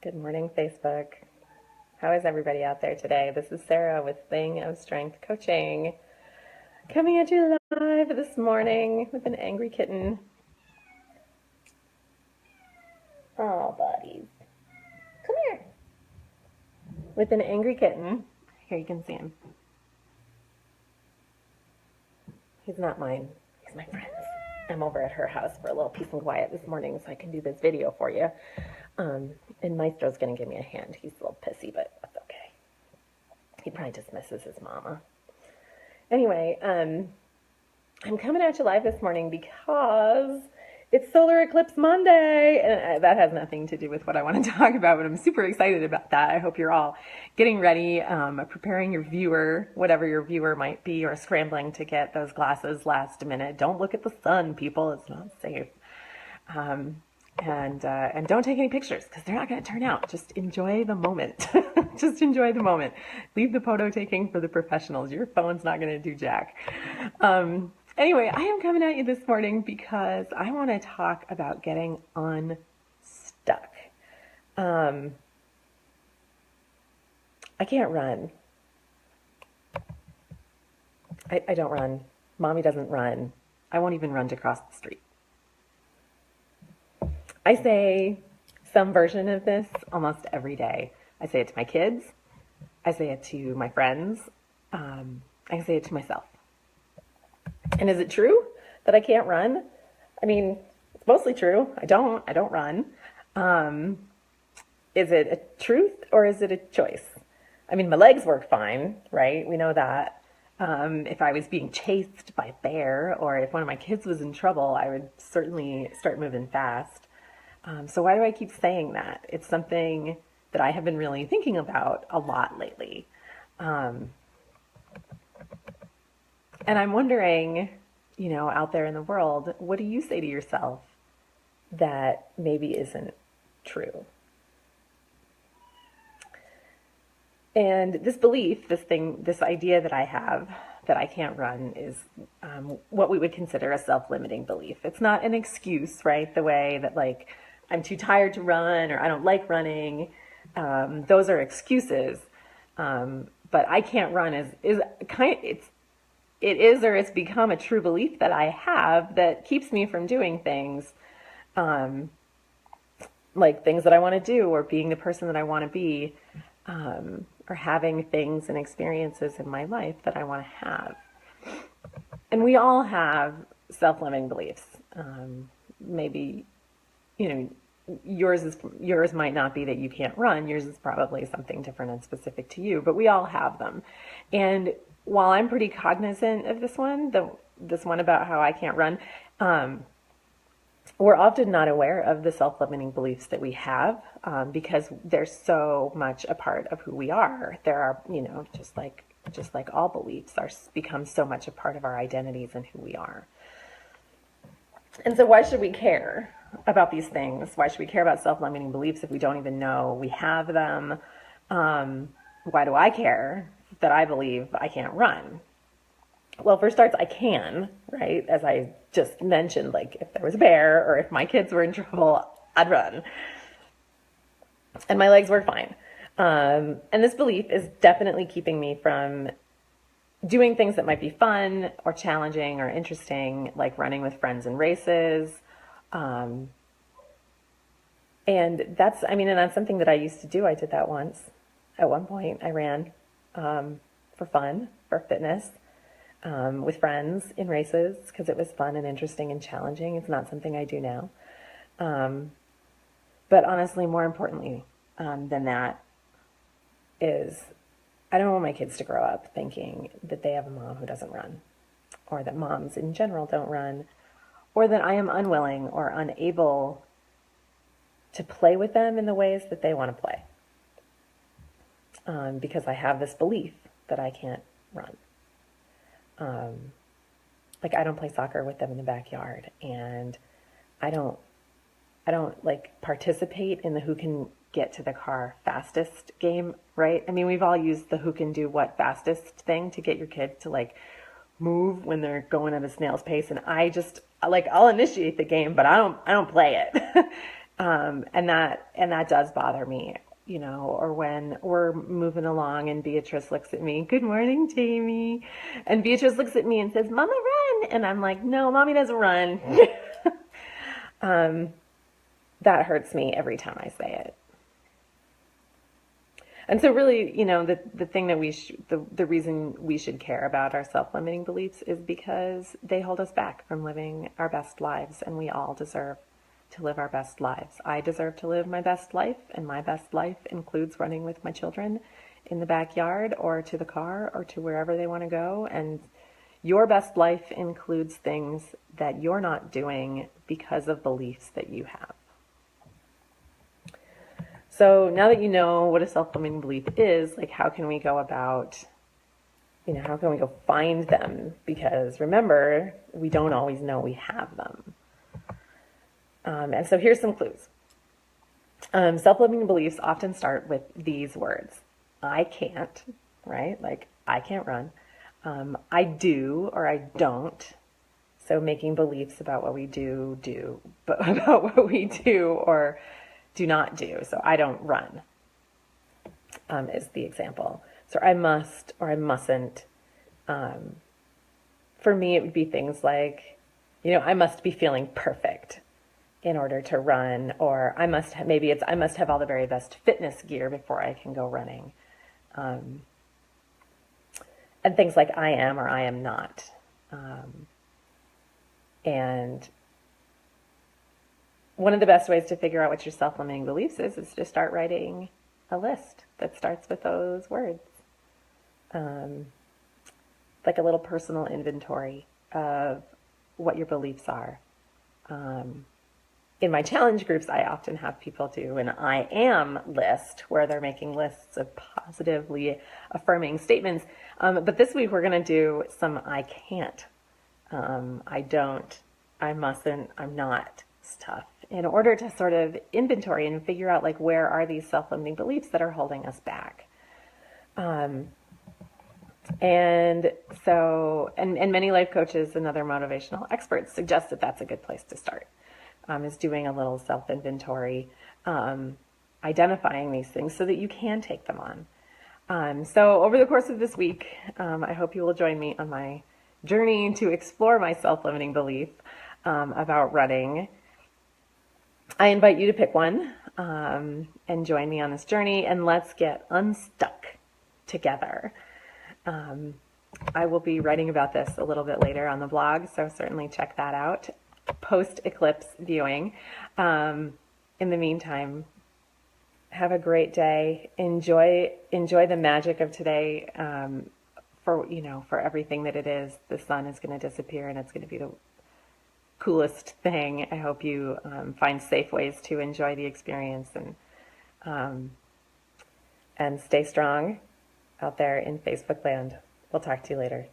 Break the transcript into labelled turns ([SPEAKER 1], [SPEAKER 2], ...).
[SPEAKER 1] Good morning, Facebook. How is everybody out there today? This is Sarah with Thing of Strength Coaching, coming at you live this morning with an angry kitten. Oh, buddies. Come here. With an angry kitten. Here, you can see him. He's not mine. He's my friend's. I'm over at her house for a little peace and quiet this morning so I can do this video for you. And Maestro's going to give me a hand. He's a little pissy, but that's okay. He probably just misses his mama. Anyway, I'm coming at you live this morning because it's Solar Eclipse Monday, and that has nothing to do with what I want to talk about, but I'm super excited about that. I hope you're all getting ready, preparing your viewer, whatever your viewer might be, or scrambling to get those glasses last minute. Don't look at the sun, people. It's not safe. And don't take any pictures because they're not going to turn out. Just enjoy the moment. Just enjoy the moment. Leave the photo taking for the professionals. Your phone's not going to do jack. Anyway, I am coming at you this morning because I want to talk about getting unstuck. I can't run. I don't run. Mommy doesn't run. I won't even run to cross the street. I say some version of this almost every day. I say it to my kids. I say it to my friends. I say it to myself. And is it true that I can't run? I mean, it's mostly true. I don't run. Is it a truth or is it a choice? I mean, my legs work fine, right? We know that. If I was being chased by a bear or if one of my kids was in trouble, I would certainly start moving fast. So why do I keep saying that? It's something that I have been really thinking about a lot lately. And I'm wondering, out there in the world, what do you say to yourself that maybe isn't true? And this belief, this idea that I have that I can't run is what we would consider a self-limiting belief. It's not an excuse, right? The way that I'm too tired to run or I don't like running. Those are excuses. But I can't run it's become a true belief that I have that keeps me from doing things, like things that I want to do or being the person that I want to be, or having things and experiences in my life that I want to have. And we all have self-limiting beliefs. Maybe, yours might not be that you can't run. Yours is probably something different and specific to you, but we all have them. And while I'm pretty cognizant of this one about how I can't run, we're often not aware of the self-limiting beliefs that we have, because they're so much a part of who we are. There are, just like all beliefs become so much a part of our identities and who we are. And so why should we care about these things? Why should we care about self-limiting beliefs if we don't even know we have them? Why do I care that I believe I can't run? Well, for starts, I can, right? As I just mentioned, if there was a bear or if my kids were in trouble, I'd run. And my legs work fine. And this belief is definitely keeping me from doing things that might be fun or challenging or interesting, like running with friends in races. And that's something that I used to do. I did that once. At one point, I ran for fun, for fitness, with friends in races because it was fun and interesting and challenging. It's not something I do now. But honestly, more importantly than that is I don't want my kids to grow up thinking that they have a mom who doesn't run, or that moms in general don't run, or that I am unwilling or unable to play with them in the ways that they want to play. Because I have this belief that I can't run. I don't play soccer with them in the backyard, and I don't participate in the who can get to the car fastest game, right? I mean, we've all used the who can do what fastest thing to get your kids to move when they're going at a snail's pace, and I'll initiate the game, but I don't play it. And that does bother me, or when we're moving along and Beatrice looks at me, good morning, Jamie. And Beatrice looks at me and says, Mama, run. And I'm like, no, Mommy doesn't run. That hurts me every time I say it. And so really, the thing that the reason we should care about our self-limiting beliefs is because they hold us back from living our best lives, and we all deserve to live our best lives. I deserve to live my best life, and my best life includes running with my children in the backyard or to the car or to wherever they want to go. And your best life includes things that you're not doing because of beliefs that you have. So now that you know what a self-limiting belief is, like how can we go about, how can we go find them? Because remember, we don't always know we have them. And so here's some clues. Self-limiting beliefs often start with these words. I can't, right? Like I can't run. I do or I don't. So making beliefs about what we do, but about what we do or do not do. So I don't run is the example. So I must or I mustn't. For me, it would be things like, I must be feeling perfect in order to run, or I must have all the very best fitness gear before I can go running. And things like I am or I am not. And one of the best ways to figure out what your self-limiting beliefs is to start writing a list that starts with those words. Like a little personal inventory of what your beliefs are. In my challenge groups, I often have people do an I am list where they're making lists of positively affirming statements. But this week we're going to do some I can't, I don't, I mustn't, I'm not stuff, in order to sort of inventory and figure out like where are these self-limiting beliefs that are holding us back. And many life coaches and other motivational experts suggest that that's a good place to start, is doing a little self-inventory, identifying these things so that you can take them on. So over the course of this week, I hope you will join me on my journey to explore my self-limiting belief about running. I invite you to pick one and join me on this journey, and let's get unstuck together. I will be writing about this a little bit later on the blog, so certainly check that out. Post-eclipse viewing. In the meantime, have a great day. Enjoy the magic of today. For everything that it is, the sun is going to disappear, and it's going to be the coolest thing. I hope you find safe ways to enjoy the experience and stay strong out there in Facebook land. We'll talk to you later.